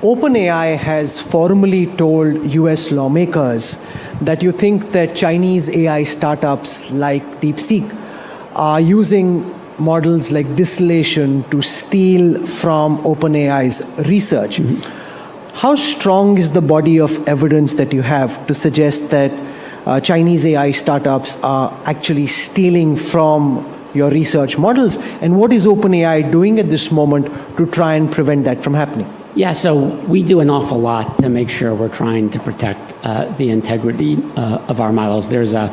OpenAI has formally told US lawmakers that you think that Chinese AI startups like DeepSeek are using models like Distillation to steal from OpenAI's research. How strong is the body of evidence that you have to suggest that Chinese AI startups are actually stealing from your research models? And what is OpenAI doing at this moment to try and prevent that from happening? Yeah, so we do an awful lot to make sure we're trying to protect the integrity of our models. There's a,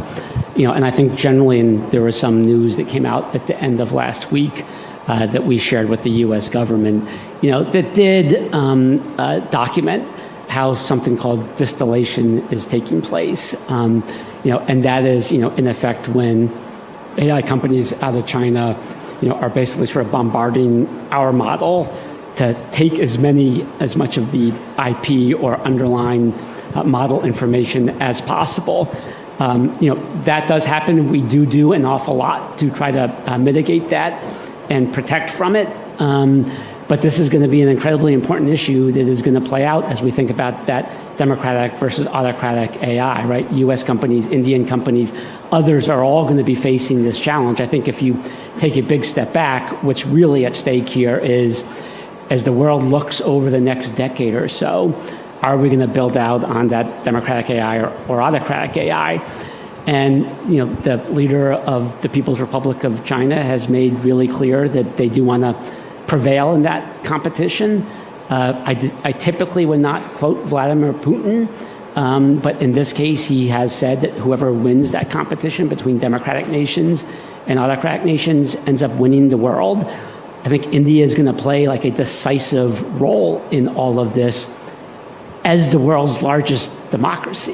and I think generally, and there was some news that came out at the end of last week that we shared with the U.S. government, that did document how something called distillation is taking place, and that is, in effect, when AI companies out of China, are basically sort of bombarding our model to take as much of the IP or underlying model information as possible. That does happen. We do an awful lot to try to mitigate that and protect from it. But this is going to be an incredibly important issue that is going to play out as we think about that democratic versus autocratic AI, right? US companies, Indian companies, others are all going to be facing this challenge. I think if you take a big step back, what's really at stake here is, as the world looks over the next decade or so, are we going to build out on that democratic AI or autocratic AI? And the leader of the People's Republic of China has made really clear that they do want to prevail in that competition. I typically would not quote Vladimir Putin, but in this case, he has said that whoever wins that competition between democratic nations and autocratic nations ends up winning the world. I think India is going to play like a decisive role in all of this as the world's largest democracy.